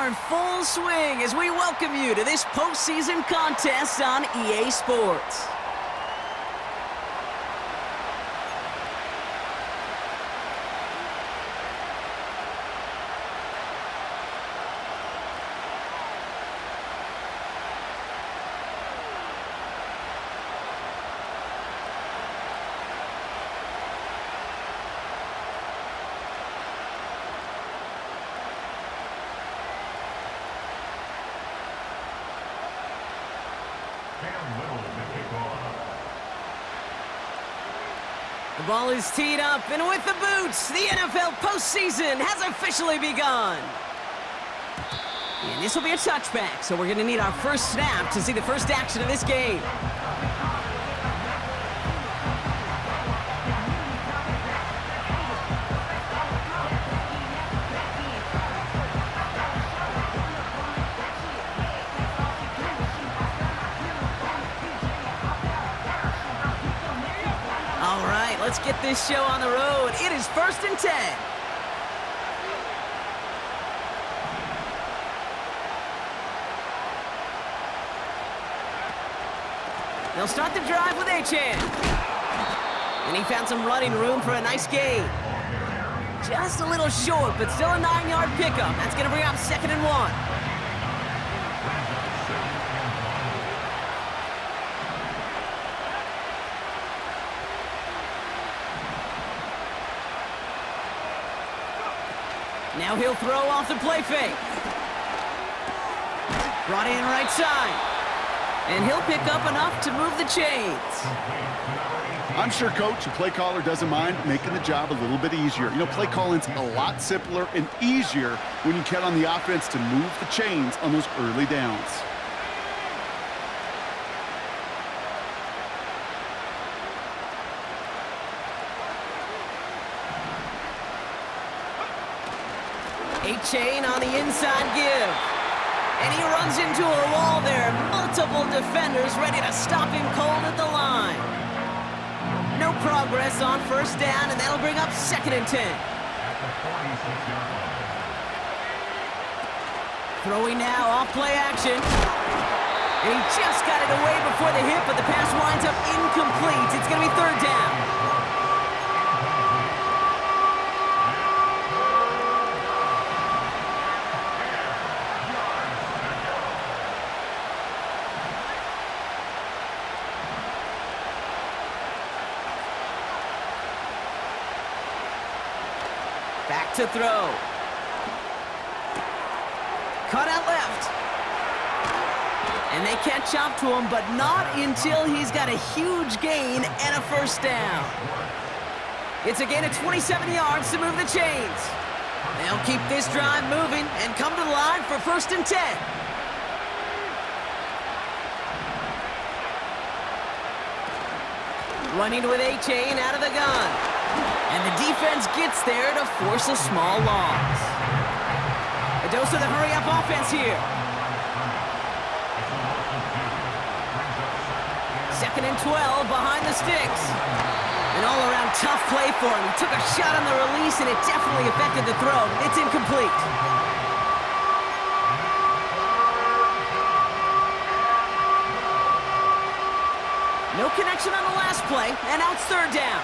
are in full swing as we welcome you to this postseason contest on EA Sports. The ball is teed up, and with the boots, the NFL postseason has officially begun. And this will be a touchback, so we're going to need our first snap to see the first action of this game. All right, let's get this show on the road. It is 1st and 10. They'll start the drive with A-Chan. And he found some running room for a nice gain. Just a little short, but still a 9-yard pickup. That's going to bring up 2nd and 1. Now he'll throw off the play fake. Brought in right side. And he'll pick up enough to move the chains. I'm sure coach and play caller doesn't mind making the job a little bit easier. You know, play calling's a lot simpler and easier when you count on the offense to move the chains on those early downs. A-Chain on the inside give. And he runs into a wall there. Multiple defenders ready to stop him cold at the line. No progress on 1st down, and that'll bring up 2nd and 10. Throwing now off play action. And he just got it away before the hit, but the pass winds up incomplete. It's going to be 3rd down. Back to throw. Cut out left. And they catch up to him, but not until he's got a huge gain and a 1st down. It's a gain of 27 yards to move the chains. They'll keep this drive moving and come to the line for 1st and 10. Running with A-Chain out of the gun. And the defense gets there to force a small loss. A dose of the hurry-up offense here. 2nd and 12 behind the sticks. An all-around tough play for him. He took a shot on the release, and it definitely affected the throw. It's incomplete. No connection on the last play, and now it's 3rd down.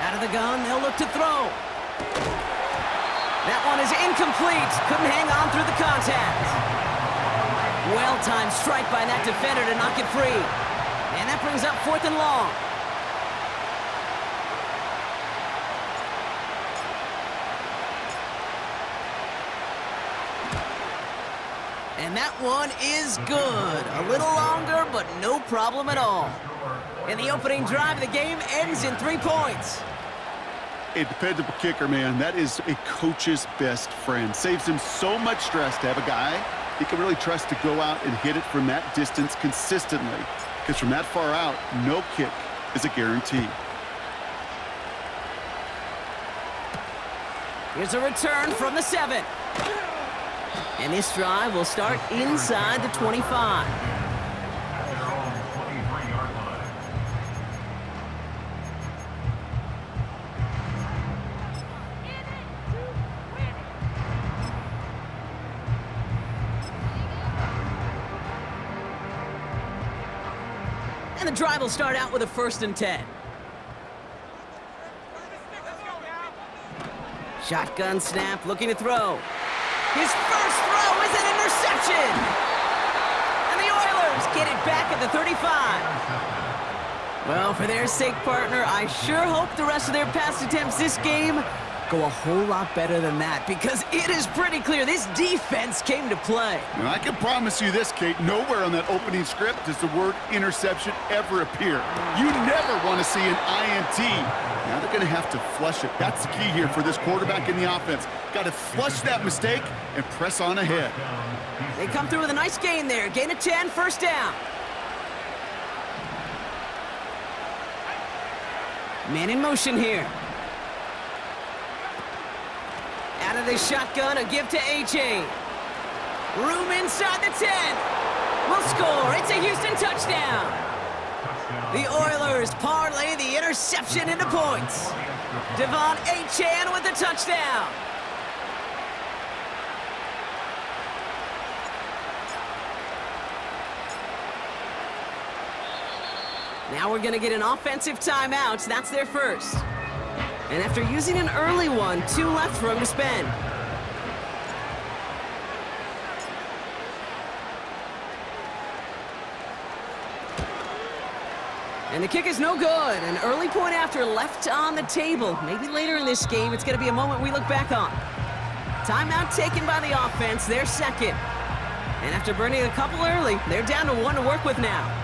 Out of the gun, they'll look to throw. That one is incomplete. Couldn't hang on through the contact. Well-timed strike by that defender to knock it free. And that brings up 4th and long. And that one is good. A little longer, but no problem at all. And the opening drive of the game ends in 3 points. A dependable kicker, man. That is a coach's best friend. Saves him so much stress to have a guy he can really trust to go out and hit it from that distance consistently. Because from that far out, no kick is a guarantee. Here's a return from the 7. And this drive will start inside the 25. And the drive will start out with a 1st and 10. Shotgun snap, looking to throw. His first throw is an interception! And the Oilers get it back at the 35. Well, for their sake, partner, I sure hope the rest of their pass attempts this game go a whole lot better than that, because it is pretty clear this defense came to play. And I can promise you this, Kate, nowhere on that opening script does the word interception ever appear. You never want to see an INT. Now they're going to have to flush it. That's the key here for this quarterback in the offense. Got to flush that mistake and press on ahead. They come through with a nice gain there. Gain of 10, 1st down. Man in motion here. Out of the shotgun, a give to A.J. Room inside the 10. Will score. It's a Houston touchdown. The Oilers parlay the interception into points. Devon A.Chan with the touchdown. Now we're going to get an offensive timeout. That's their first. And after using an early one, 2 left for him to spend. And the kick is no good. An early point after left on the table. Maybe later in this game, it's going to be a moment we look back on. Timeout taken by the offense, their second. And after burning a couple early, they're down to 1 to work with now.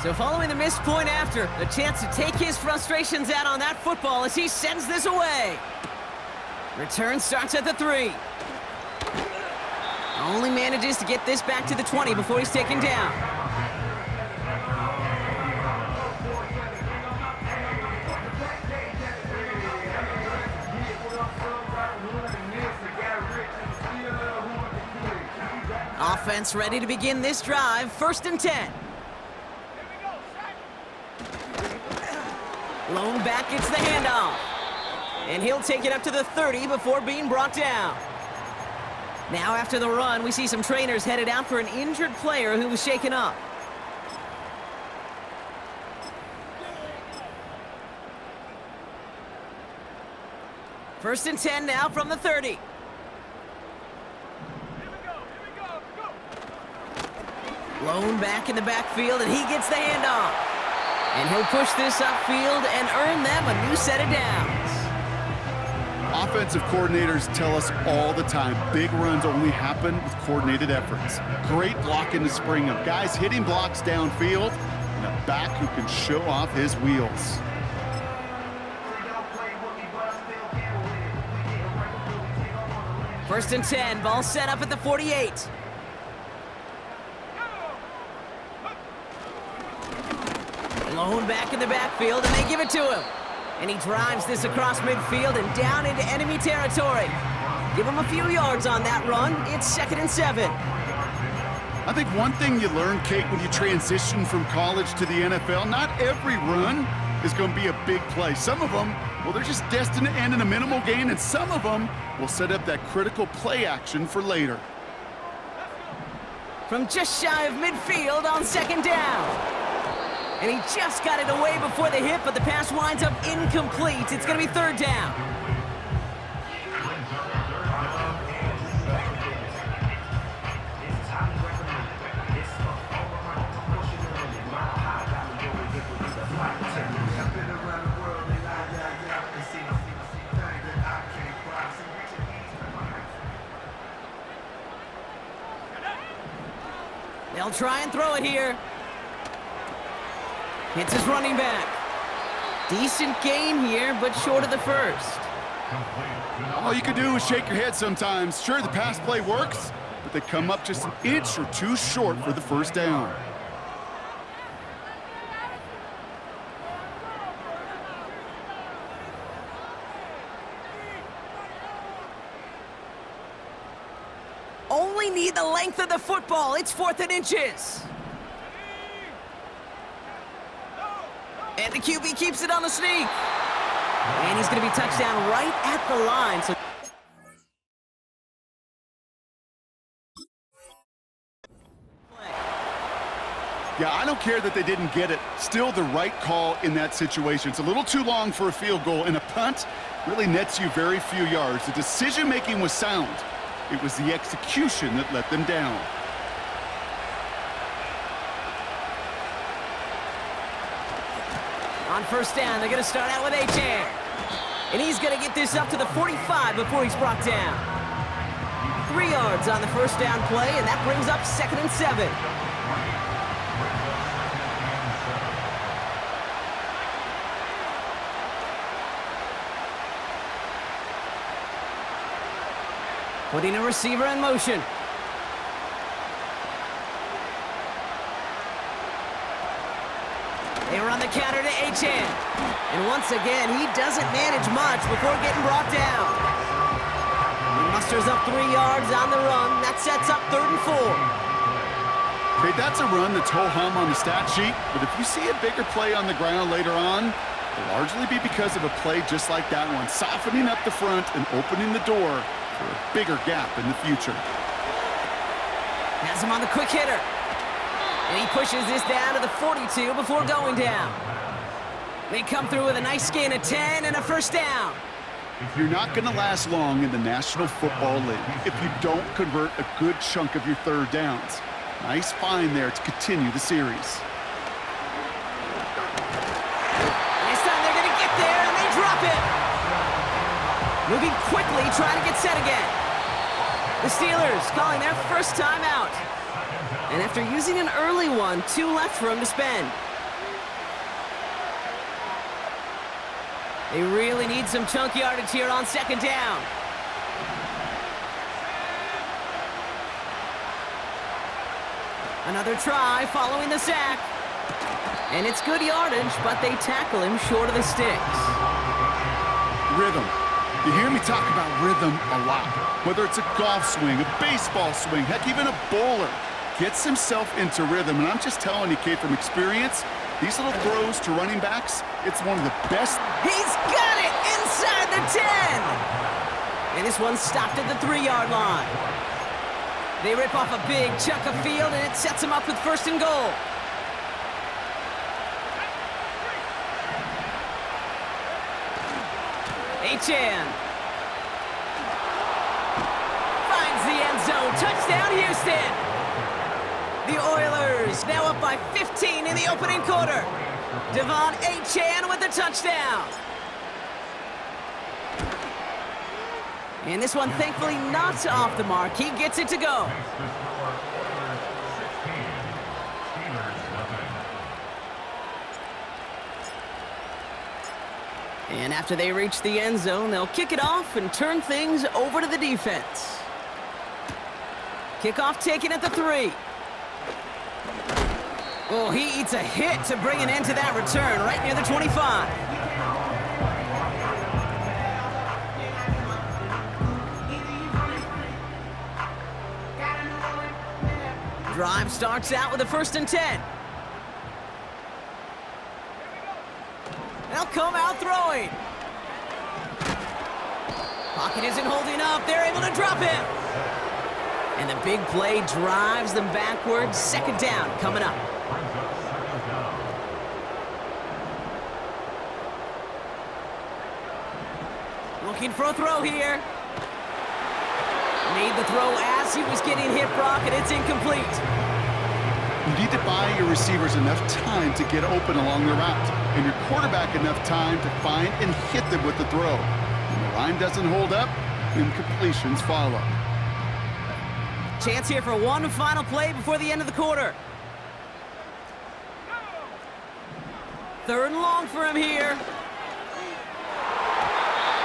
So following the missed point after, a chance to take his frustrations out on that football as he sends this away. Return starts at the 3. Only manages to get this back to the 20 before he's taken down. Offense ready to begin this drive, 1st and 10. Lone back gets the handoff. And he'll take it up to the 30 before being brought down. Now after the run, we see some trainers headed out for an injured player who was shaken up. First and 10 now from the 30. Lone back in the backfield, and he gets the handoff. And he'll push this upfield and earn them a new set of downs. Offensive coordinators tell us all the time, big runs only happen with coordinated efforts. Great blocking to spring them. Guys hitting blocks downfield, and a back who can show off his wheels. First and 10, ball set up at the 48. Lone back in the backfield, and they give it to him. And he drives this across midfield and down into enemy territory. Give him a few yards on that run. It's 2nd and 7. I think one thing you learn, Kate, when you transition from college to the NFL, not every run is going to be a big play. Some of them, well, they're just destined to end in a minimal gain, and some of them will set up that critical play action for later. From just shy of midfield on 2nd down. And he just got it away before the hit, but the pass winds up incomplete. It's going to be 3rd down. They'll try and throw it here. Hits his running back. Decent gain here, but short of the first. All you can do is shake your head sometimes. Sure, the pass play works, but they come up just an inch or two short for the 1st down. Only need the length of the football. It's 4th and inches. And the QB keeps it on the sneak. And he's going to be touchdown right at the line. So yeah, I don't care that they didn't get it. Still the right call in that situation. It's a little too long for a field goal, and a punt really nets you very few yards. The decision-making was sound. It was the execution that let them down. on first down, they're going to start out with Achane. And he's going to get this up to the 45 before he's brought down. 3 yards on the first down play, and that brings up 2nd and 7. Putting a receiver in motion. They run the counter to Achane. And once again, he doesn't manage much before getting brought down. He musters up 3 yards on the run. That sets up 3rd and 4. Okay, that's a run that's ho-hum on the stat sheet, but if you see a bigger play on the ground later on, it'll largely be because of a play just like that one, softening up the front and opening the door for a bigger gap in the future. Has him on the quick hitter. And he pushes this down to the 42 before going down. They come through with a nice gain of 10 and a first down. You're not going to last long in the National Football League if you don't convert a good chunk of your third downs. Nice find there to continue the series. This time they're going to get there, and they drop it. Moving quickly, trying to get set again. The Steelers calling their first time out. And after using an early one, 2 left for him to spend. They really need some chunk yardage here on 2nd down. Another try following the sack. And it's good yardage, but they tackle him short of the sticks. Rhythm. You hear me talk about rhythm a lot. Whether it's a golf swing, a baseball swing, heck, even a bowler gets himself into rhythm. And I'm just telling you, Kate, from experience, these little throws to running backs, it's one of the best. He's got it inside the 10. And this one stopped at the 3-yard line. They rip off a big chunk of field, and it sets him up with 1st and goal. Achane finds the end zone. Touchdown, Houston. The Oilers now up by 15 in the opening quarter. Devon Achane with the touchdown. And this one thankfully not off the mark. He gets it to go. And after they reach the end zone, they'll kick it off and turn things over to the defense. Kickoff taken at the 3. Oh, he eats a hit to bring an end to that return right near the 25. Drive starts out with a 1st and 10. They'll come out throwing. Pocket isn't holding up. They're able to drop him. And the big play drives them backwards. 2nd down coming up. Looking for a throw here. Made the throw as he was getting hit, Brock, and it's incomplete. You need to buy your receivers enough time to get open along the route, and your quarterback enough time to find and hit them with the throw. When the line doesn't hold up, incompletions follow. Chance here for one final play before the end of the quarter. 3rd and long for him here.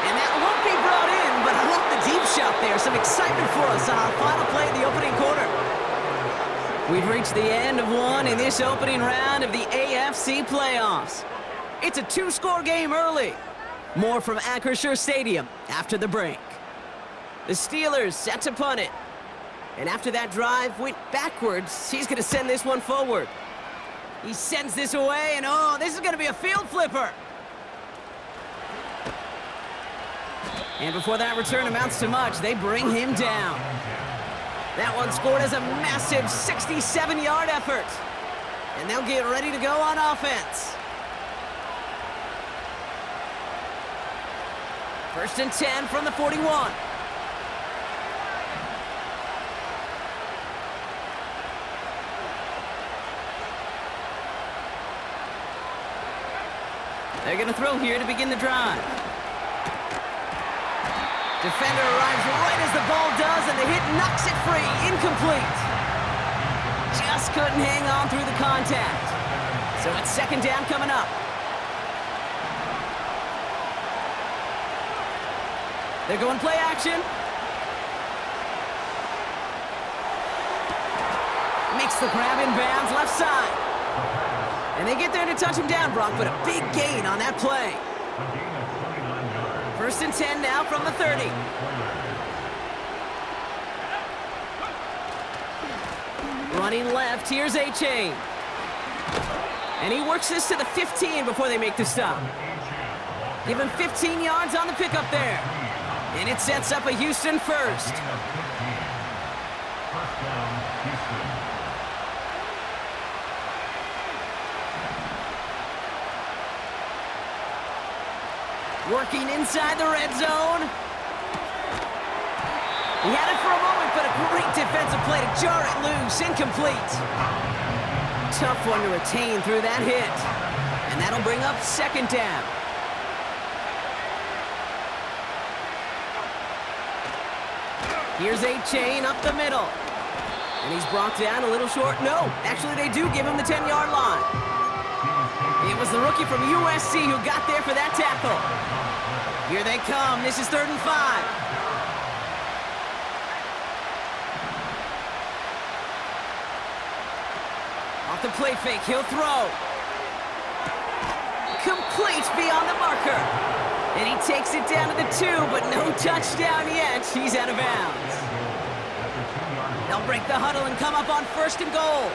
And that won't be brought in, but I love the deep shot there. Some excitement for us on our final play of the opening quarter. We've reached the end of one in this opening round of the AFC playoffs. It's a 2-score game early. More from Acrisure Stadium after the break. The Steelers set to punt it. And after that drive went backwards, he's going to send this one forward. He sends this away, and oh, this is going to be a field flipper. And before that return amounts to much, they bring him down. That one scored as a massive 67-yard effort. And they'll get ready to go on offense. 1st and 10 from the 41. They're going to throw here to begin the drive. Defender arrives right as the ball does, and the hit knocks it free. Incomplete. Just couldn't hang on through the contact. So it's 2nd down coming up. They're going play action. Makes the grab in bounds left side. And they get there to touch him down, Brock, but a big gain on that play. 1st and 10 now from the 30. Running left, here's A-Chain. And he works this to the 15 before they make the stop. Give him 15 yards on the pickup there. And it sets up a Houston first. Working inside the red zone. He had it for a moment, but a great defensive play to jar it loose. Incomplete. Tough one to retain through that hit. And that'll bring up 2nd down. Here's A-Chain up the middle. And he's brought down a little short. No, actually they do give him the 10-yard line. It was the rookie from USC who got there for that tackle. Here they come. This is 3rd and 5. Off the play fake, he'll throw. Complete beyond the marker. And he takes it down to the 2, but no touchdown yet. He's out of bounds. They'll break the huddle and come up on 1st and goal.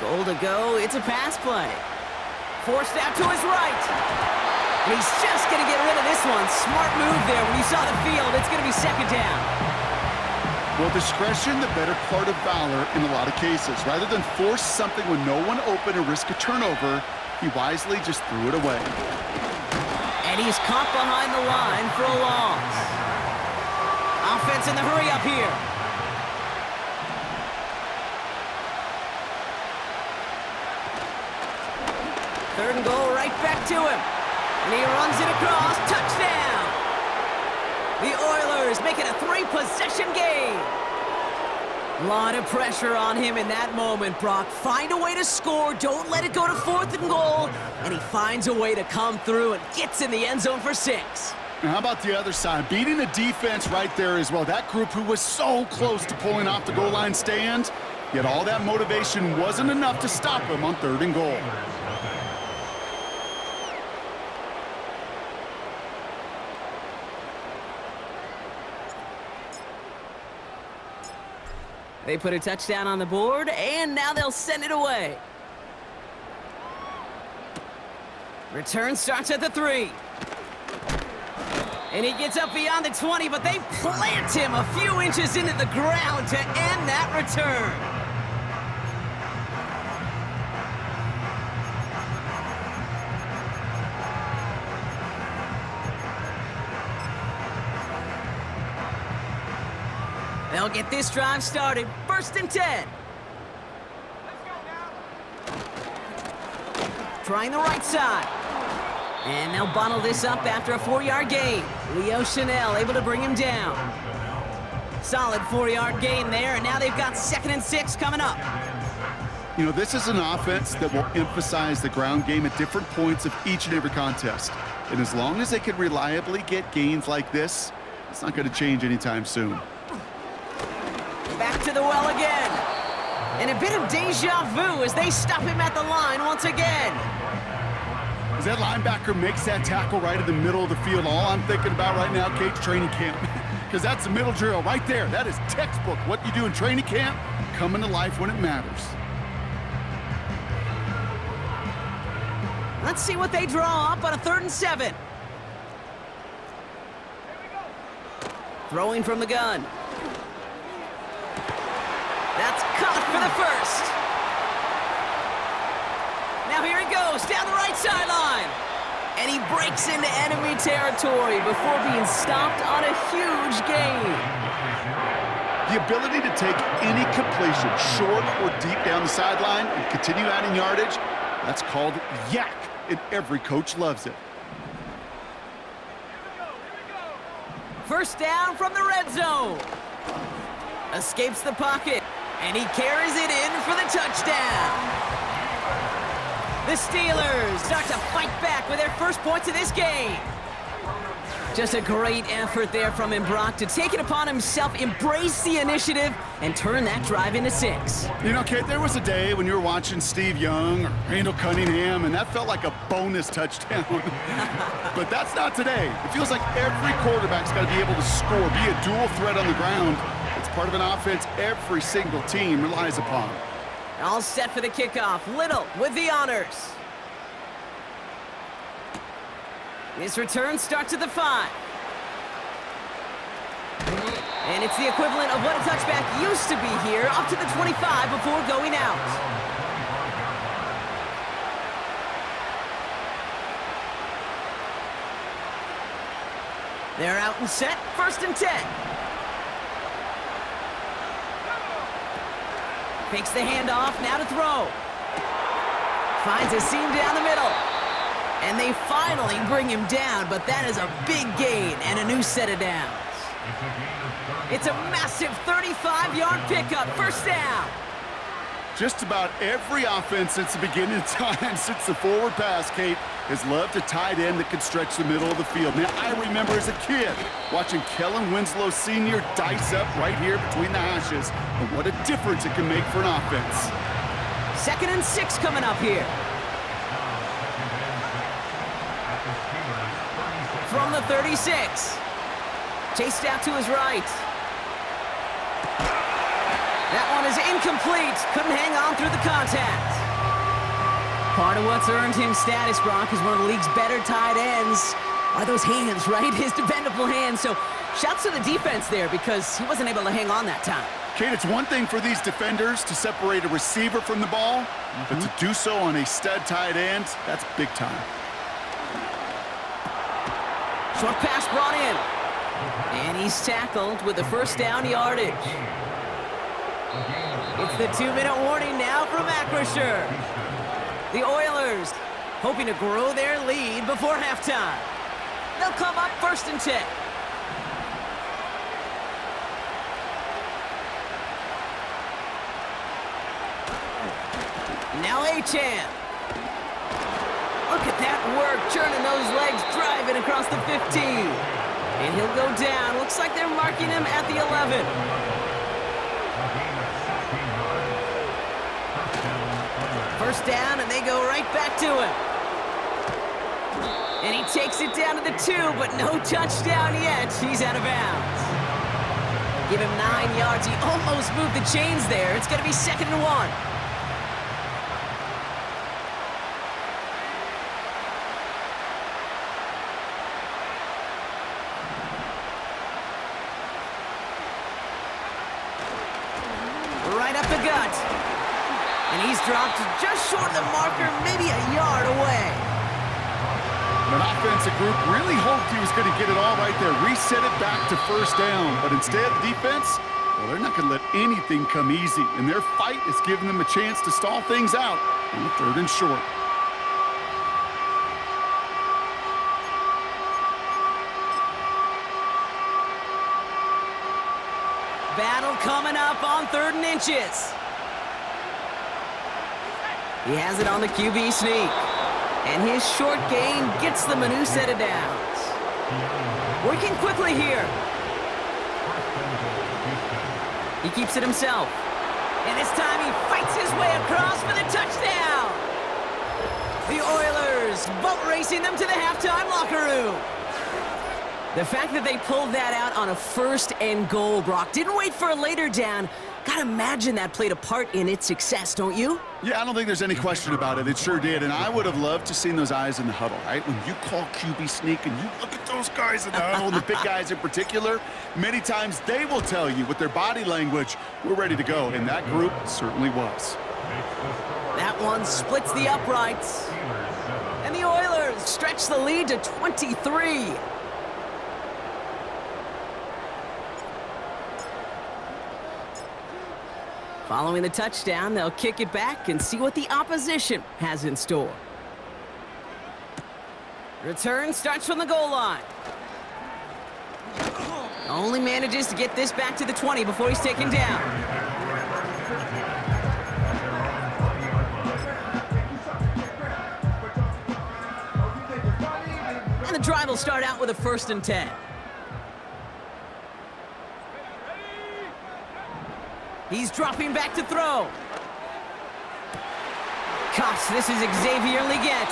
Goal to go. It's a pass play. Forced out to his right. And he's just going to get rid of this one. Smart move there. When you saw the field, it's going to be 2nd down. Well, discretion, the better part of valor in a lot of cases. Rather than force something when no one open and risk a turnover, he wisely just threw it away. And he's caught behind the line for a loss. Offense in the hurry up here. 3rd and goal, right back to him. And he runs it across. Touchdown! The Oilers make it a 3-possession game. A lot of pressure on him in that moment, Brock. Find a way to score. Don't let it go to 4th and goal. And he finds a way to come through and gets in the end zone for 6. And how about the other side? Beating the defense right there as well. That group who was so close to pulling off the goal line stand, yet all that motivation wasn't enough to stop him on 3rd and goal. They put a touchdown on the board, and now they'll send it away. Return starts at the 3. And he gets up beyond the 20, but they plant him a few inches into the ground to end that return. They'll get this drive started. 1st and 10. Trying the right side. And they'll bottle this up after a 4-yard gain. Leo Chanel able to bring him down. Solid 4-yard gain there, and now they've got 2nd and 6 coming up. You know, this is an offense that will emphasize the ground game at different points of each and every contest. And as long as they can reliably get gains like this, it's not going to change anytime soon. Back to the well again. And a bit of deja vu as they stop him at the line once again. As that linebacker makes that tackle right in the middle of the field, all I'm thinking about right now, Kate's training camp. because that's a middle drill right there. That is textbook. What you do in training camp, coming to life when it matters. Let's see what they draw up on a 3rd and 7. Throwing from the gun. That's caught for the first. Now here he goes, down the right sideline. And he breaks into enemy territory before being stopped on a huge gain. The ability to take any completion, short or deep down the sideline, and continue adding yardage, that's called yak, and every coach loves it. First down from the red zone. Escapes the pocket, and he carries it in for the touchdown. The Steelers start to fight back with their first points of this game. Just a great effort there from him, Brock, to take it upon himself, embrace the initiative, and turn that drive into 6. You know, Kate, there was a day when you were watching Steve Young or Randall Cunningham, and that felt like a bonus touchdown. But that's not today. It feels like every quarterback's got to be able to score, be a dual threat on the ground. It's part of an offense every single team relies upon. All set for the kickoff. Little with the honors. His return starts at the 5. And it's the equivalent of what a touchback used to be here, up to the 25 before going out. They're out and set, 1st and 10. Fakes the handoff, now to throw. Finds a seam down the middle. And they finally bring him down, but that is a big gain and a new set of downs. It's a massive 35-yard pickup, 1st down. Just about every offense since the beginning of time, since the forward pass, Kate, has loved a tight end that can stretch the middle of the field. Now, I remember as a kid watching Kellen Winslow Sr. dice up right here between the hashes, and what a difference it can make for an offense. 2nd and 6 coming up here. From the 36. Chased out to his right. That one is incomplete. Couldn't hang on through the contact. Part of what's earned him status, Brock, is one of the league's better tight ends. Are those hands, right? His dependable hands. So shouts to the defense there because he wasn't able to hang on that time. Kate, it's one thing for these defenders to separate a receiver from the ball, but to do so on a stud tight end, that's big time. Short pass brought in. And he's tackled with the 1st down yardage. It's the 2-minute warning now from Acrisure. The Oilers hoping to grow their lead before halftime. They'll come up 1st and 10. Now Achane. Look at that work, churning those legs, driving across the 15. And he'll go down. Looks like they're marking him at the 11. First down, and they go right back to him. And he takes it down to the 2, but no touchdown yet. He's out of bounds. Give him 9 yards. He almost moved the chains there. It's going to be 2nd and 1. Right up the gut. And he's dropped just short of the marker, maybe a yard away. An offensive group really hoped he was going to get it all right there, reset it back to 1st down. But instead, the defense, well, they're not going to let anything come easy. And their fight is giving them a chance to stall things out on the 3rd and short. Battle coming up on 3rd and inches. He has it on the QB sneak. And his short gain gets them a new set of downs. Working quickly here. He keeps it himself. And this time he fights his way across for the touchdown. The Oilers boat racing them to the halftime locker room. The fact that they pulled that out on a 1st and goal, Brock, didn't wait for a later down. Gotta imagine that played a part in its success, don't you? Yeah, I don't think there's any question about it. It sure did, and I would have loved to seen those eyes in the huddle, right? When you call QB sneak and you look at those guys in the huddle, and the big guys in particular, many times they will tell you with their body language, we're ready to go, and that group certainly was. That one splits the uprights. And the Oilers stretch the lead to 23. Following the touchdown, they'll kick it back and see what the opposition has in store. Return starts from the goal line. Only manages to get this back to the 20 before he's taken down. And the drive will start out with a 1st and 10. He's dropping back to throw. Gosh, this is Xavier Leggett.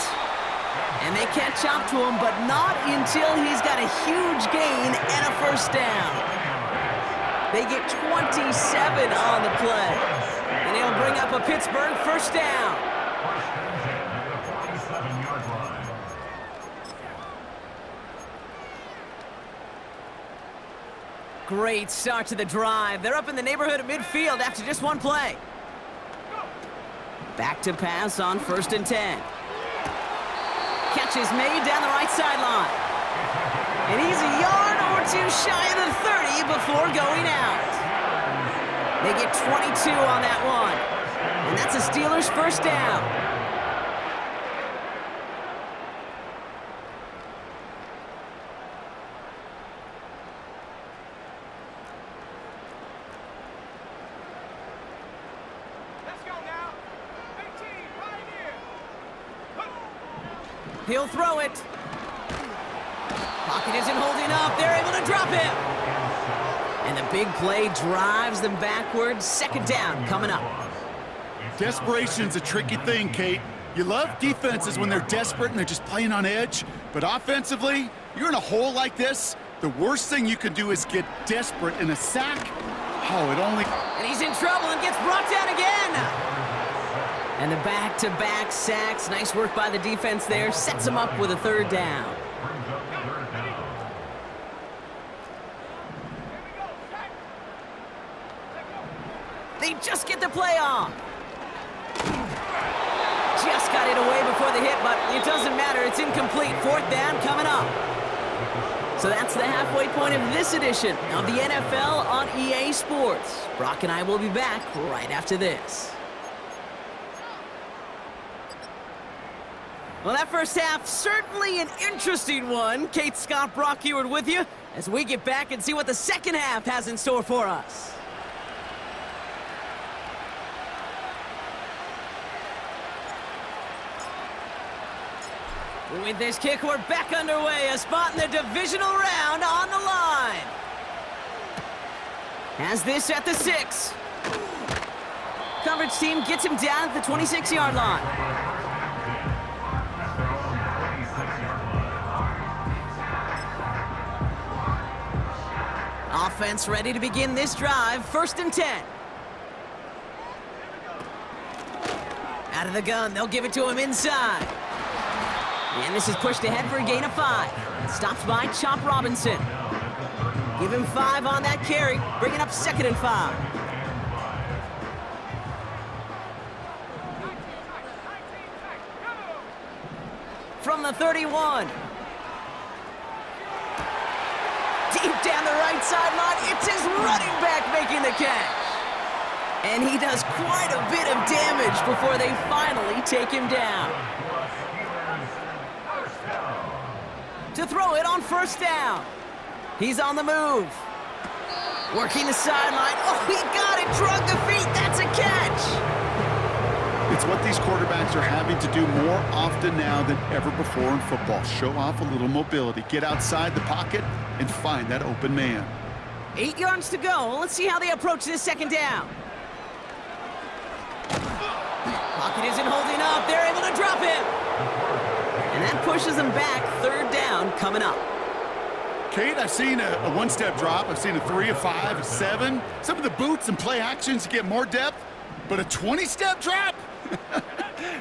And they catch up to him, but not until he's got a huge gain and a 1st down. They get 27 on the play. And he'll bring up a Pittsburgh 1st down. Great start to the drive. They're up in the neighborhood of midfield after just one play. Back to pass on 1st and 10. Catch is made down the right sideline. And he's a yard or two shy of the 30 before going out. They get 22 on that one. And that's a Steelers 1st down. He'll throw it. Pocket isn't holding up. They're able to drop him. And the big play drives them backwards. 2nd down coming up. Desperation's a tricky thing, Kate. You love defenses when they're desperate and they're just playing on edge. But offensively, you're in a hole like this, the worst thing you can do is get desperate in a sack. Oh, it only... And he's in trouble and gets brought down again. And the back-to-back sacks, nice work by the defense there, sets him up with a 3rd down. They just get the play off. Just got it away before the hit, but it doesn't matter. It's incomplete. 4th down coming up. So that's the halfway point of this edition of the NFL on EA Sports. Brock and I will be back right after this. Well, that first half, certainly an interesting one. Kate, Scott, Brock Ewart with you as we get back and see what the second half has in store for us. With this kick, we're back underway. A spot in the divisional round on the line. Has this at the 6. Coverage team gets him down at the 26-yard line. Offense ready to begin this drive. 1st and 10. Out of the gun, they'll give it to him inside. And this is pushed ahead for a gain of 5. Stopped by Chop Robinson. Give him 5 on that carry, bringing up 2nd and 5. From the 31. Deep down the right sideline, it's his running back making the catch. And he does quite a bit of damage before they finally take him down. To throw it on 1st down. He's on the move. Working the sideline. Oh, he got it. Drug the feet. That's a catch. It's what these quarterbacks are having to do more often now than ever before in football. Show off a little mobility. Get outside the pocket and find that open man. 8 yards to go. Let's see how they approach this 2nd down. Pocket isn't holding up. They're able to drop him. And that pushes them back. 3rd down coming up. Kate, I've seen a one-step drop. I've seen a 3, a 5, a 7. Some of the boots and play actions to get more depth. But a 20-step drop?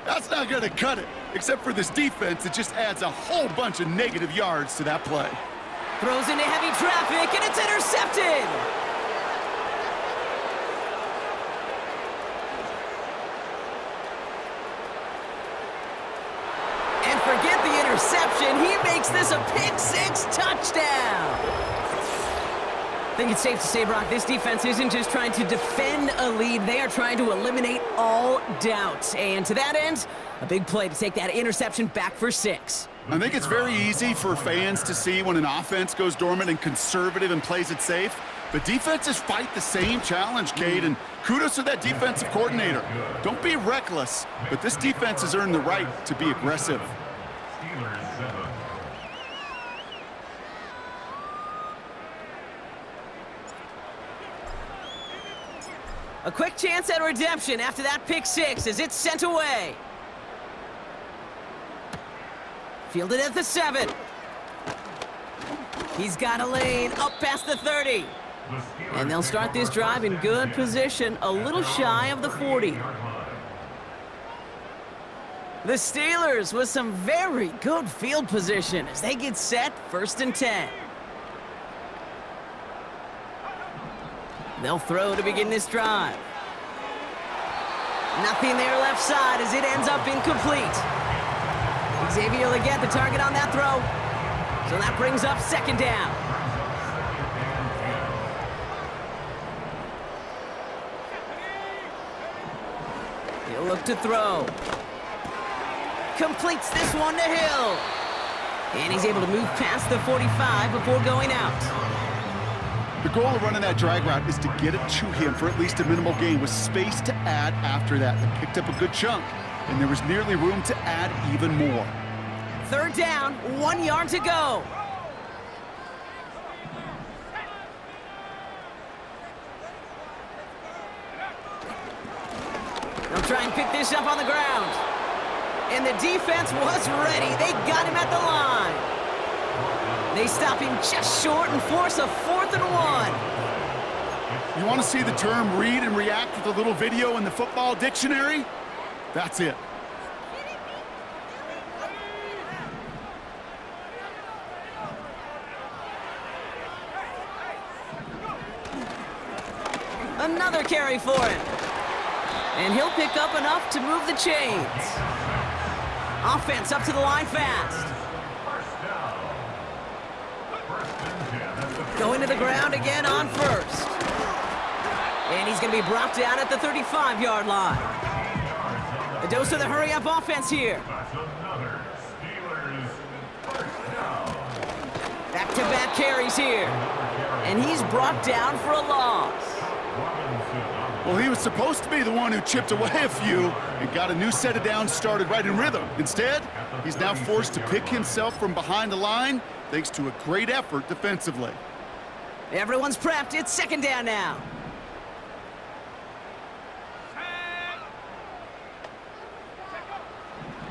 That's not going to cut it. Except for this defense, it just adds a whole bunch of negative yards to that play. Throws into heavy traffic, and it's intercepted! And forget the interception, he makes this a pick-6 touchdown! I think it's safe to say, Brock, this defense isn't just trying to defend a lead. They are trying to eliminate all doubt. And to that end, a big play to take that interception back for 6. I think it's very easy for fans to see when an offense goes dormant and conservative and plays it safe. But defenses fight the same challenge, Cade, and kudos to that defensive coordinator. Don't be reckless, but this defense has earned the right to be aggressive. A quick chance at redemption after that pick-6 as it's sent away. Fielded at the 7. He's got a lane up past the 30. And they'll start this drive in good position, a little shy of the 40. The Steelers with some very good field position as they get set 1st and 10. They'll throw to begin this drive. Nothing there left side as it ends up incomplete. Xavier Legette the target on that throw. So that brings up 2nd down. He'll look to throw. Completes this one to Hill. And he's able to move past the 45 before going out. The goal of running that drag route is to get it to him for at least a minimal gain with space to add after that. They picked up a good chunk, and there was nearly room to add even more. 3rd down, 1 yard to go. They'll try and pick this up on the ground. And the defense was ready. They got him at the line. They stop him just short and force a 4th and 1. You want to see the term read and react with a little video in the football dictionary? That's it. Another carry for him. And he'll pick up enough to move the chains. Offense up to the line fast. Going to the ground again on 1st. And he's going to be brought down at the 35-yard line. A dose of the hurry-up offense here. Back-to-back carries here. And he's brought down for a loss. Well, he was supposed to be the one who chipped away a few and got a new set of downs started right in rhythm. Instead, he's now forced to pick himself from behind the line thanks to a great effort defensively. Everyone's prepped. It's 2nd down now.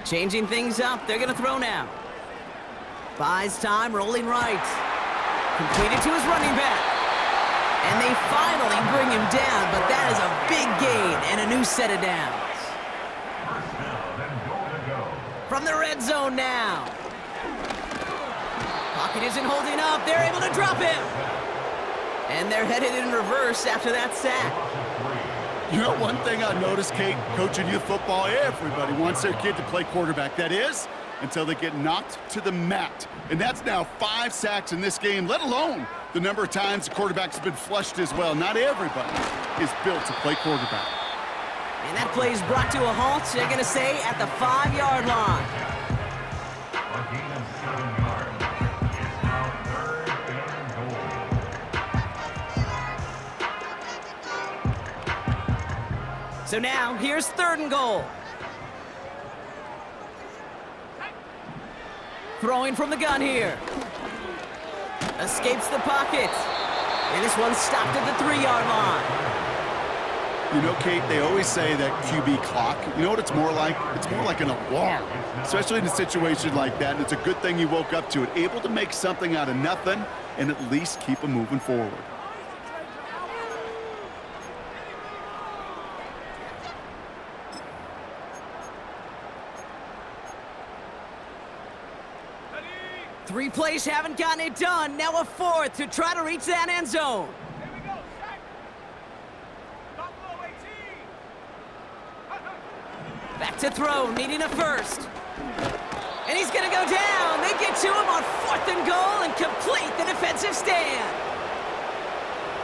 Changing things up. They're going to throw now. Buys time, rolling right. Completed to his running back. And they finally bring him down, but that is a big gain and a new set of downs. From the red zone now. Pocket isn't holding up. They're able to drop him. And they're headed in reverse after that sack. You know, one thing I noticed, Kate, coaching youth football, everybody wants their kid to play quarterback. That is, until they get knocked to the mat. And that's now 5 sacks in this game, let alone the number of times the quarterback's been flushed as well. Not everybody is built to play quarterback. And that play is brought to a halt, they're going to say, at the 5-yard line. So now, here's 3rd and goal. Throwing from the gun here. Escapes the pocket. And this one's stopped at the 3-yard line. You know, Kate, they always say that QB clock, you know what it's more like? It's more like an alarm, especially in a situation like that. And it's a good thing you woke up to it, able to make something out of nothing and at least keep them moving forward. Three plays haven't gotten it done. Now a fourth to try to reach that end zone. Back to throw, needing a first. And he's going to go down. They get to him on 4th and goal and complete the defensive stand.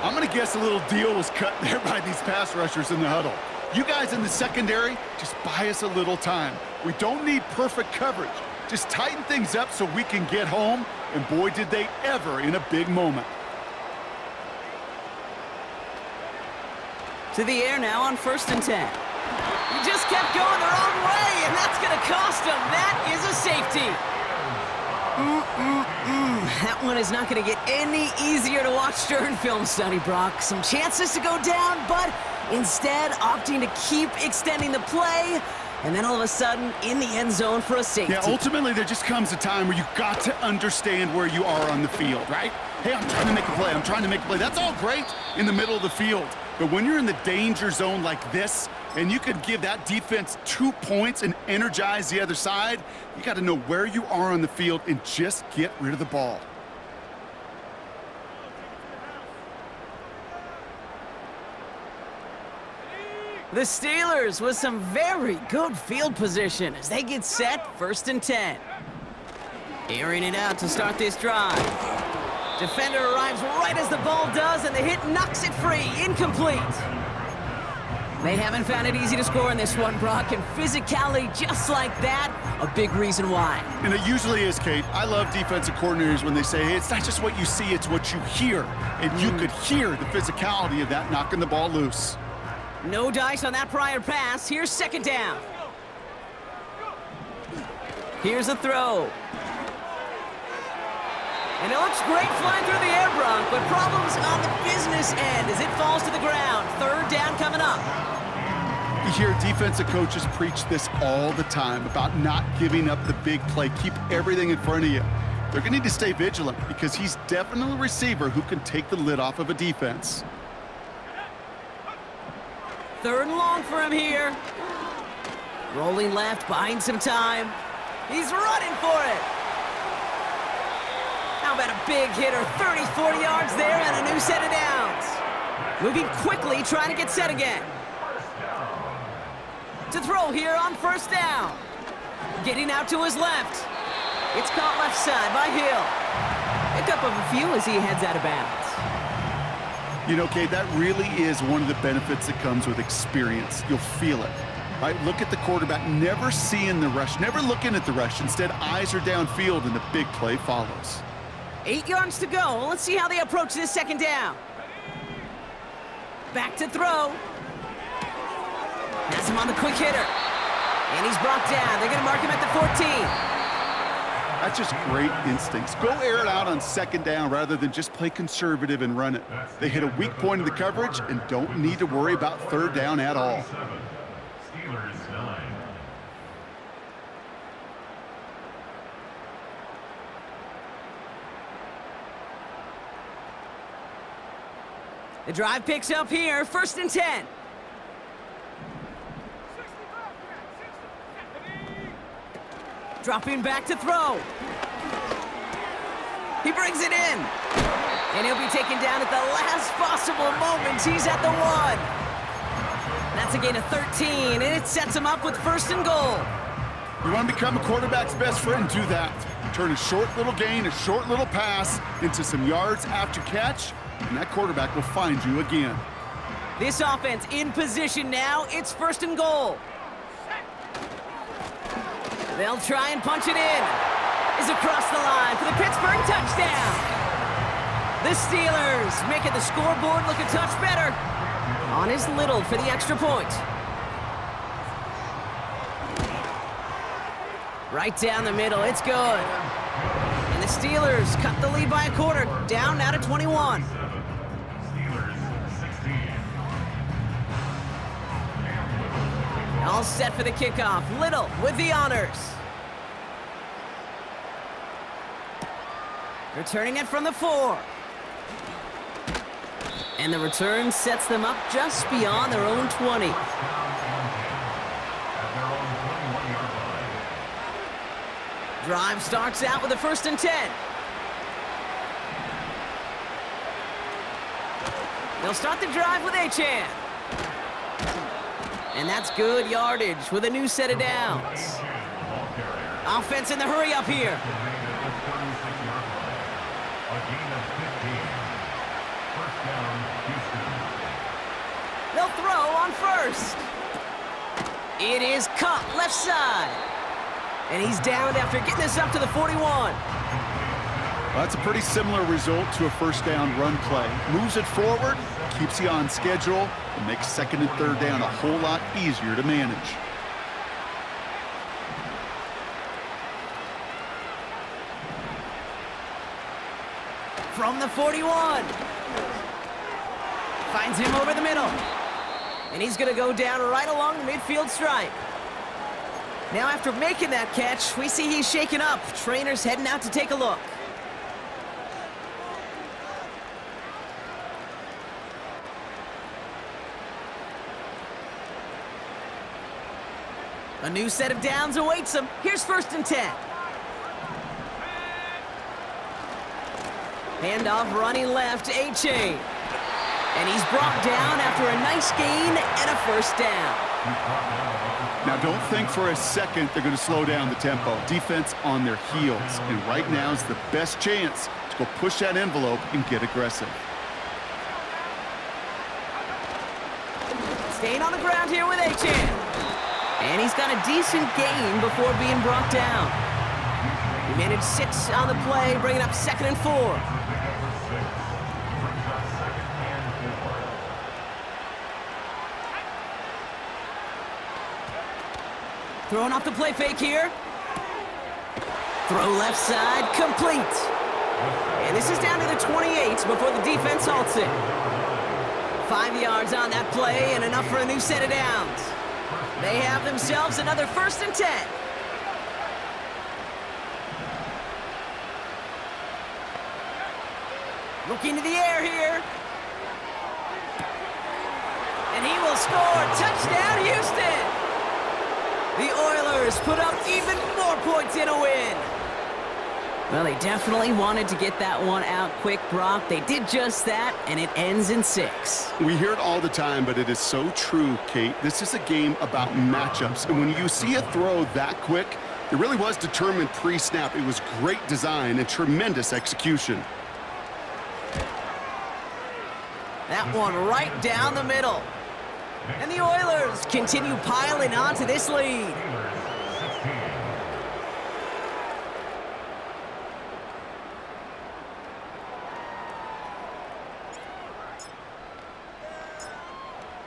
I'm going to guess a little deal was cut there by these pass rushers in the huddle. You guys in the secondary, just buy us a little time. We don't need perfect coverage. Just tighten things up so we can get home, and boy, did they ever in a big moment. To the air now on 1st and 10. He just kept going the wrong way, and that's going to cost him. That is a safety. That one is not going to get any easier to watch during film study, Brock. Some chances to go down, but instead opting to keep extending the play, and then all of a sudden in the end zone for a safety. Yeah, ultimately there just comes a time where you've got to understand where you are on the field, right? Hey, I'm trying to make a play. I'm trying to make a play. That's all great in the middle of the field. But when you're in the danger zone like this, and you could give that defense 2 points and energize the other side, you got to know where you are on the field and just get rid of the ball. The Steelers with some very good field position as they get set 1st and 10. Airing it out to start this drive. Defender arrives right as the ball does, and the hit knocks it free. Incomplete. They haven't found it easy to score in this one, Brock, and physicality just like that, a big reason why. And it usually is, Kate. I love defensive coordinators when they say, hey, it's not just what you see, it's what you hear. And you could hear the physicality of that knocking the ball loose. No dice on that prior pass. Here's 2nd down. Here's a throw. And it looks great flying through the air, Brock, but problems on the business end as it falls to the ground. 3rd down coming up. You hear defensive coaches preach this all the time about not giving up the big play. Keep everything in front of you. They're going to need to stay vigilant because he's definitely a receiver who can take the lid off of a defense. 3rd and long for him here. Rolling left, buying some time. He's running for it. How about a big hitter, 30, 40 yards there and a new set of downs. Moving quickly, trying to get set again. To throw here on 1st down. Getting out to his left. It's caught left side by Hill. Pickup of a few as he heads out of bounds. You know, Kate, that really is one of the benefits that comes with experience. You'll feel it. Right? Look at the quarterback, never seeing the rush, never looking at the rush. Instead, eyes are downfield, and the big play follows. 8 yards to go. Let's see how they approach this 2nd down. Back to throw. Has him on the quick hitter. And he's brought down. They're going to mark him at the 14. That's just great instincts. Go air it out on 2nd down rather than just play conservative and run it. They hit a weak point in the coverage and don't need to worry about 3rd down at all. The drive picks up here, 1st and 10. Dropping back to throw. He brings it in. And he'll be taken down at the last possible moment. He's at the 1. That's a gain of 13, and it sets him up with 1st and goal. You want to become a quarterback's best friend? Do that. Turn a short little gain, a short little pass into some yards after catch, and that quarterback will find you again. This offense in position now. It's 1st and goal. They'll try and punch it in. Is across the line for the Pittsburgh touchdown. The Steelers making the scoreboard look a touch better. On his little for the extra point. Right down the middle, it's good. And the Steelers cut the lead by a quarter, down now to 21. All set for the kickoff. Little with the honors. Returning it from the 4. And the return sets them up just beyond their own 20. Drive starts out with a 1st and 10. They'll start the drive with Achane. And that's good yardage with a new set of downs. Offense in the hurry up here. They'll throw on 1st. It is caught left side. And he's downed after getting this up to the 41. Well, that's a pretty similar result to a 1st down run play. Moves it forward, keeps you on schedule, and makes 2nd and 3rd down a whole lot easier to manage. From the 41. Finds him over the middle. And he's going to go down right along the midfield stripe. Now after making that catch, we see he's shaken up. Trainer's heading out to take a look. A new set of downs awaits him. Here's 1st and 10. Handoff running left, Achane. And he's brought down after a nice gain and a 1st down. Now, don't think for a second they're going to slow down the tempo. Defense on their heels. And right now is the best chance to go push that envelope and get aggressive. Staying on the ground here with Achane. And he's got a decent gain before being brought down. He managed 6 on the play, bringing up 2nd and 4. Throwing off the play fake here. Throw left side, complete. And this is down to the 28 before the defense halts it. 5 yards on that play and enough for a new set of downs. They have themselves another 1st and 10. Looking to the air here. And he will score. Touchdown, Houston. The Oilers put up even more points in a win. Well, they definitely wanted to get that one out quick, Brock. They did just that, and it ends in 6. We hear it all the time, but it is so true, Kate. This is a game about matchups. And when you see a throw that quick, it really was determined pre-snap. It was great design and tremendous execution. That one right down the middle. And the Oilers continue piling onto this lead.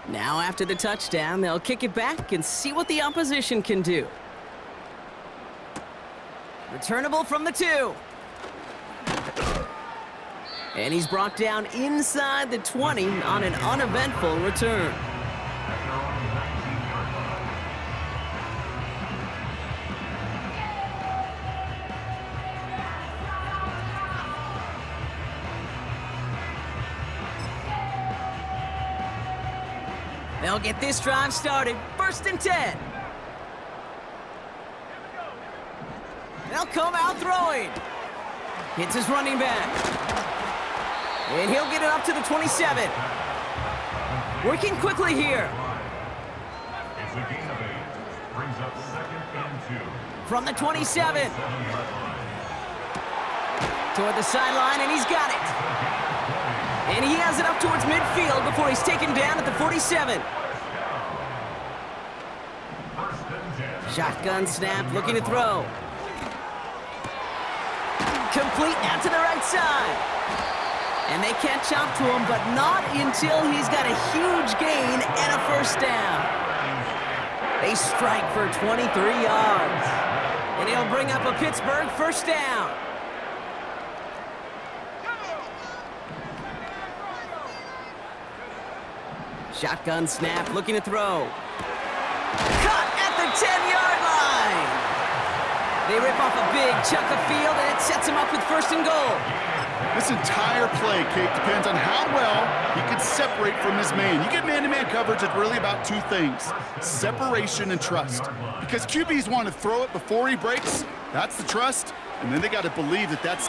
Now after the touchdown, they'll kick it back and see what the opposition can do. Returnable from the 2. And he's brought down inside the 20 on an uneventful return. They'll get this drive started. 1st and 10. They'll come out throwing. Hits his running back. And he'll get it up to the 27. Working quickly here. It's a gain of 8. Brings up 2nd and 2. From the 27. Toward the sideline, and he's got it. And he has it up towards midfield before he's taken down at the 47. Shotgun snap, looking to throw. Complete out to the right side. And they catch up to him, but not until he's got a huge gain and a 1st down. They strike for 23 yards. And he'll bring up a Pittsburgh 1st down. Shotgun snap, looking to throw. Cut at the 10-yard line. They rip off a big chunk of field, and it sets him up with first and goal. This entire play, Kate, depends on how well he can separate from his man. You get man-to-man coverage, it's really about two things, separation and trust. Because QBs want to throw it before he breaks, that's the trust, and then they got to believe that that's...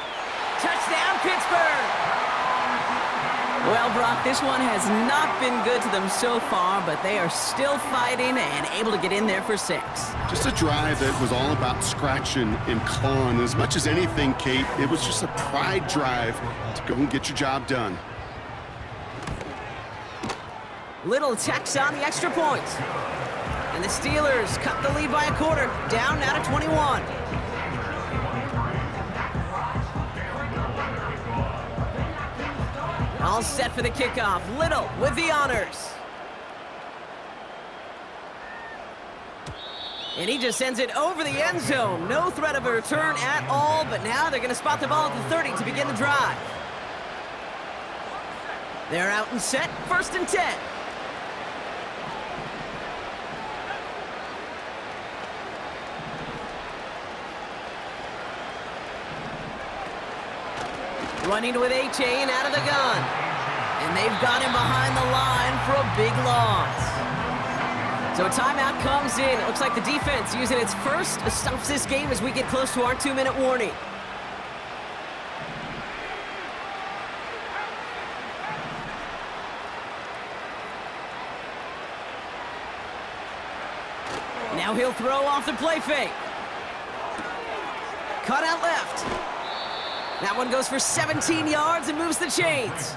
Touchdown, Pittsburgh! Well, Brock, this one has not been good to them so far, but they are still fighting and able to get in there for 6. Just a drive that was all about scratching and clawing. As much as anything, Kate, it was just a pride drive to go and get your job done. Little tacks on the extra point. And the Steelers cut the lead by a quarter, down now to 21. All set for the kickoff. Little with the honors. And he just sends it over the end zone. No threat of a return at all, but now they're going to spot the ball at the 30 to begin the drive. They're out and set, 1st and 10. Running with A-Chain out of the gun. And they've got him behind the line for a big loss. So a timeout comes in. It looks like the defense using its first stops this game as we get close to our 2-minute warning. Now he'll throw off the play fake. Cut out left. That one goes for 17 yards and moves the chains.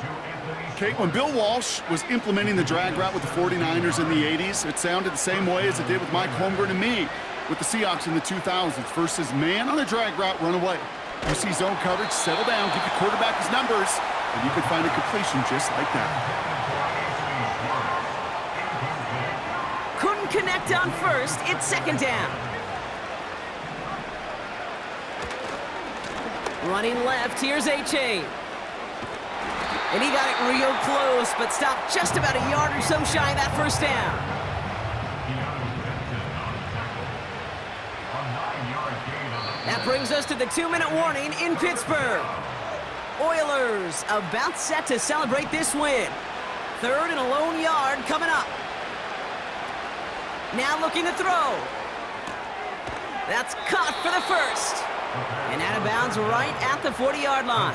Kate, when Bill Walsh was implementing the drag route with the 49ers in the 80s, it sounded the same way as it did with Mike Holmgren and me with the Seahawks in the 2000s. Versus man on the drag route, run away. You see zone coverage, settle down, give the quarterback his numbers, and you can find a completion just like that. Couldn't connect on first. It's 2nd down. Running left, here's A-Chain. And he got it real close, but stopped just about a yard or so shy of that 1st down. That brings us to the 2-minute warning in Pittsburgh. Oilers about set to celebrate this win. 3rd and a lone yard coming up. Now looking to throw. That's caught for the 1st. And out of bounds right at the 40-yard line.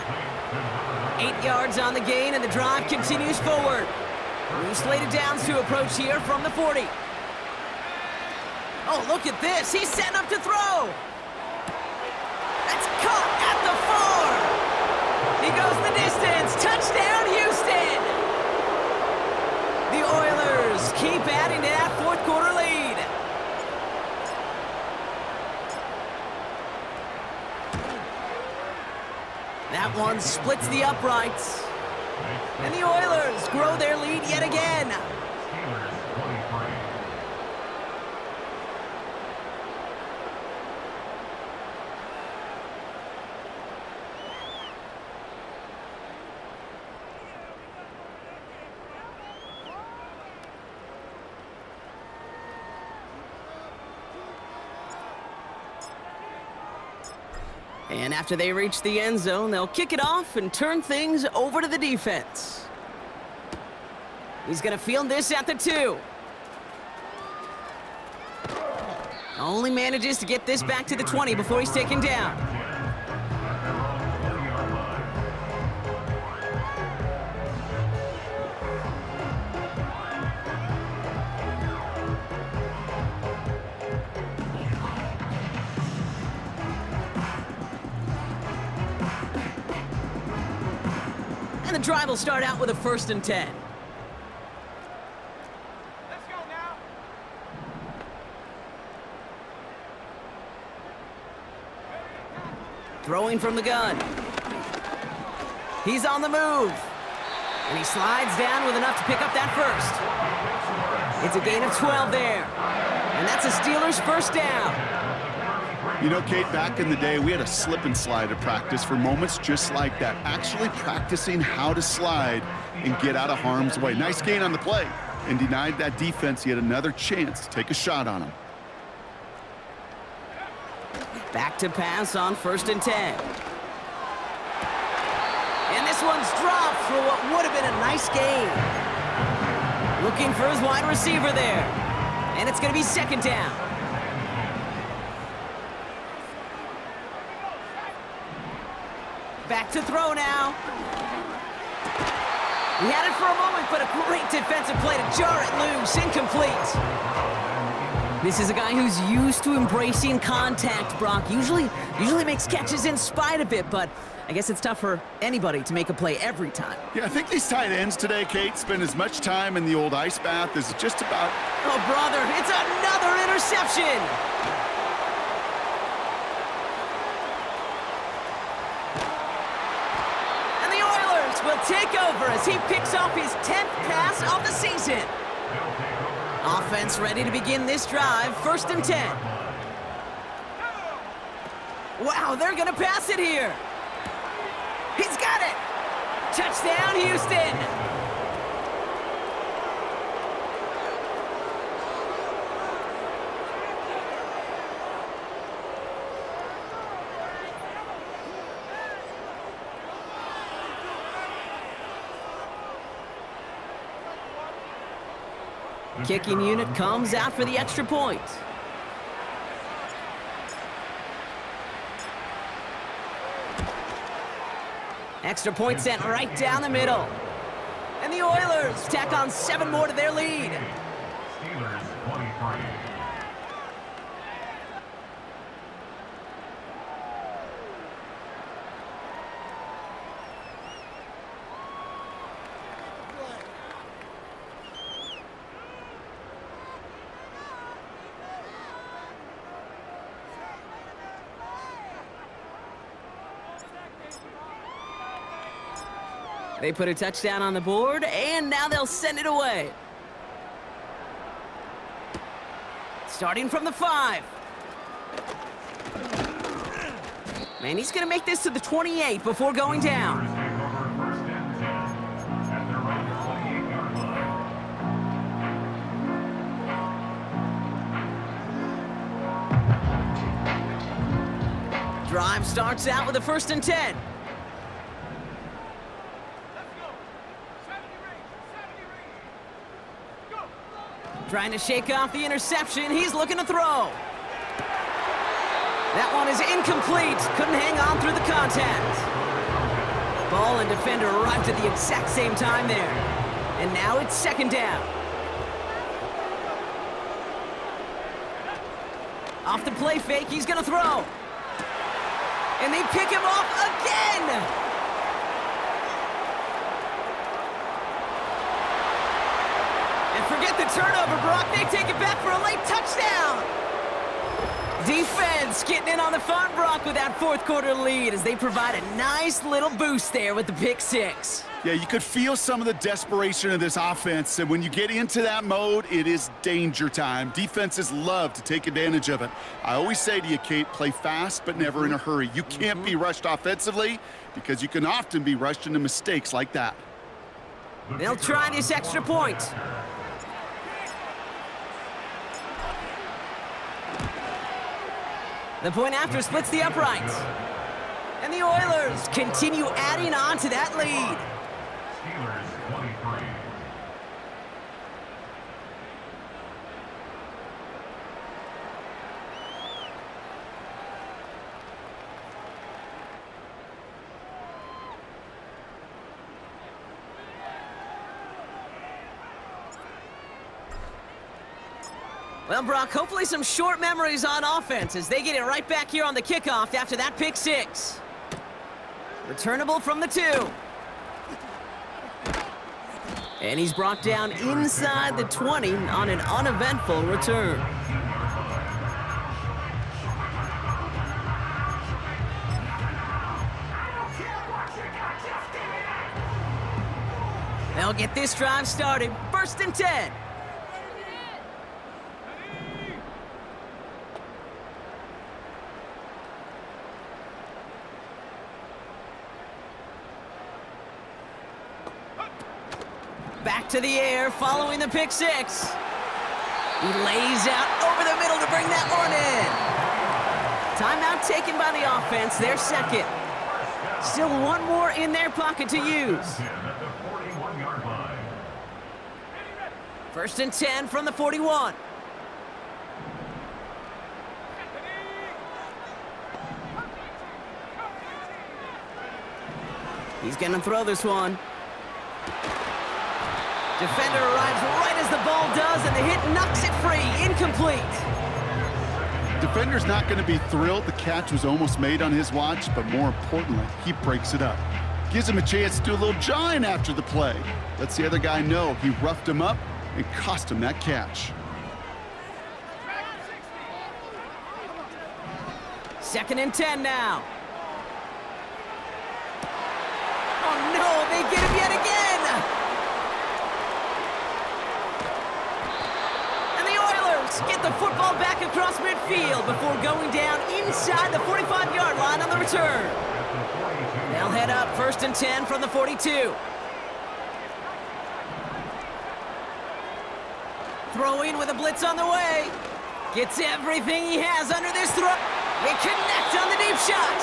8 yards on the gain, and the drive continues forward. New slated downs to approach here from the 40. Oh, look at this. He's setting up to throw. That's caught at the 4. He goes the distance. Touchdown, Houston. The Oilers keep adding to that 4th quarter lead. That one splits the uprights. And the Oilers grow their lead yet again. And after they reach the end zone, they'll kick it off and turn things over to the defense. He's going to field this at the 2. Only manages to get this back to the 20 before he's taken down. And the drive will start out with a 1st and 10. Let's go now. Throwing from the gun. He's on the move. And he slides down with enough to pick up that 1st. It's a gain of 12 there. And that's a Steelers' 1st down. You know, Kate, back in the day, we had a slip and slide at practice for moments just like that. Actually practicing how to slide and get out of harm's way. Nice gain on the play and denied that defense yet another chance to take a shot on him. Back to pass on 1st and 10. And this one's dropped for what would have been a nice gain. Looking for his wide receiver there. And it's going to be 2nd down. Back to throw now. He had it for a moment, but a great defensive play to jar it loose. Incomplete. This is a guy who's used to embracing contact, Brock. Usually makes catches in spite of it, but I guess it's tough for anybody to make a play every time. Yeah, I think these tight ends today, Kate, spend as much time in the old ice bath as just about... Oh, brother, it's another interception! And the Oilers will take over as he picks off his 10th pass of the season. Offense ready to begin this drive, 1st and 10. Wow, they're gonna pass it here. He's got it! Touchdown, Houston! Kicking unit comes out for the extra point. Extra point sent right down the middle. And the Oilers tack on 7 more to their lead. Steelers 23. They put a touchdown on the board, and now they'll send it away. Starting from the 5. Man, he's going to make this to the 28 before going down. Take over 1st and 10 at their own 28-yard line. Drive starts out with a 1st and 10. Trying to shake off the interception. He's looking to throw. That one is incomplete. Couldn't hang on through the contact. Ball and defender arrived at the exact same time there. And now it's 2nd down. Off the play fake, he's gonna throw. And they pick him off again! Forget the turnover, Brock. They take it back for a late touchdown. Defense getting in on the fun, Brock, with that 4th quarter lead as they provide a nice little boost there with the pick 6. Yeah, you could feel some of the desperation of this offense, and when you get into that mode, it is danger time. Defenses love to take advantage of it. I always say to you, Kate, play fast but never in a hurry. You can't be rushed offensively because you can often be rushed into mistakes like that. They'll try this extra point. The point after splits the uprights. And the Oilers continue adding on to that lead. Steelers 23. Well, Brock, hopefully some short memories on offense as they get it right back here on the kickoff after that pick 6. Returnable from the 2. And he's brought down inside the 20 on an uneventful return. They'll get this drive started. 1st and 10. Back to the air, following the pick 6. He lays out over the middle to bring that one in. Timeout taken by the offense, their second. Still one more in their pocket to use. 10 at the 41-yard line. First and 10 from the 41. He's going to throw this one. Defender arrives right as the ball does, and the hit knocks it free. Incomplete. Defender's not going to be thrilled the catch was almost made on his watch, but more importantly, he breaks it up. Gives him a chance to do a little jawing after the play. Lets the other guy know he roughed him up and cost him that catch. Second and 10 now. Oh no, they get him yet again! And the Oilers get the football back across midfield before going down inside the 45-yard line on the return. They'll head up first and 10 from the 42. Throwing with a blitz on the way. Gets everything he has under this throw. They connect on the deep shot.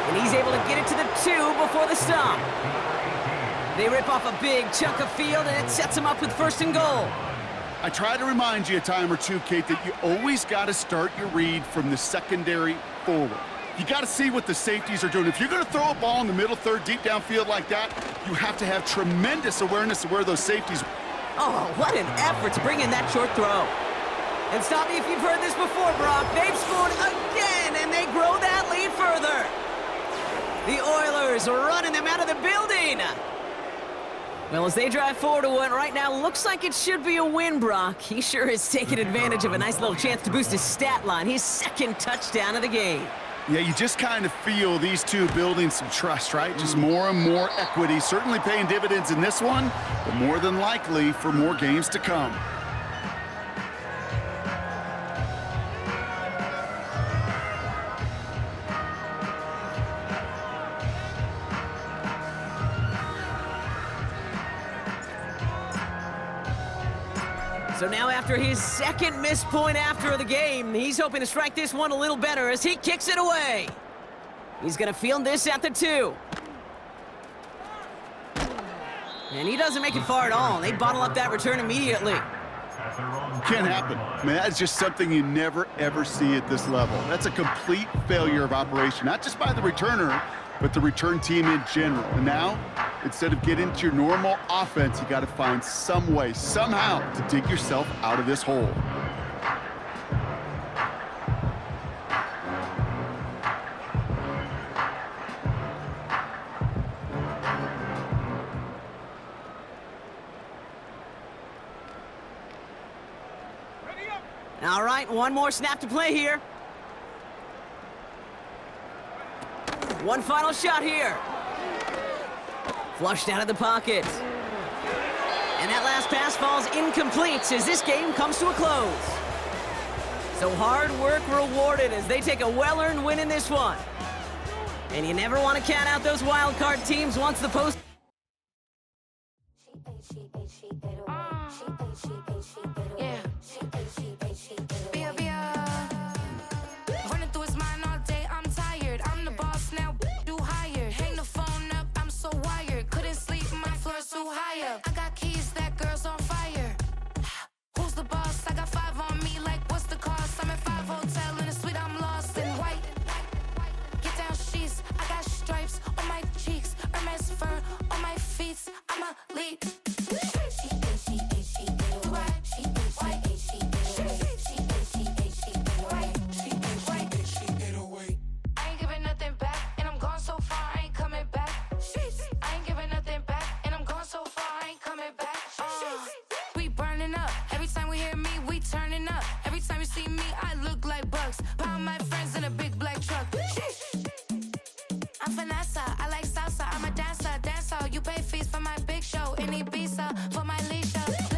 And he's able to get it to the 2 before the stop. They rip off a big chunk of field, and it sets him up with first and goal. I try to remind you a time or two, Kate, that you always got to start your read from the secondary forward. You got to see what the safeties are doing. If you're going to throw a ball in the middle third, deep downfield like that, you have to have tremendous awareness of where those safeties. Oh, what an effort to bring in that short throw. And stop me if you've heard this before, Brock. They've scored again, and they grow that lead further. The Oilers are running them out of the building. Well, as they drive forward to what right now looks like it should be a win, Brock. He sure is taking advantage of a nice little chance to boost his stat line. His second touchdown of the game. Yeah, you just kind of feel these two building some trust, right? Just more and more equity. Certainly paying dividends in this one, but more than likely for more games to come. So now after his second missed point after the game, he's hoping to strike this one a little better as he kicks it away. He's going to field this at the 2. And he doesn't make it far at all. They bottle up that return immediately. Can't happen. I mean, that's just something you never, ever see at this level. That's a complete failure of operation, not just by the returner, but the return team in general. And now, instead of getting into your normal offense, you got to find some way, somehow, to dig yourself out of this hole. All right, one more snap to play here. One final shot here. Flushed out of the pocket. And that last pass falls incomplete as this game comes to a close. So hard work rewarded as they take a well-earned win in this one. And you never want to count out those wild card teams once the post. I got keys, that girl's on fire. Who's the boss? I got 5 on me, like what's the cost? I'm at 5 hotel in a suite, I'm lost in white. Get down sheets, I got stripes on my cheeks, Hermes fur on my feet. I'm a lead. I ain't giving nothing back, and I'm gone so far, I ain't coming back. I ain't giving nothing back, and I'm gone so far, I ain't coming back. We burning up. Every time we hear me, we turning up. Every time you see me, I look like bugs. Pound my friends in a big black truck. I'm Vanessa, I like salsa, I'm a dancer, dance all. You pay fees for my big show in Ibiza, for my leisure.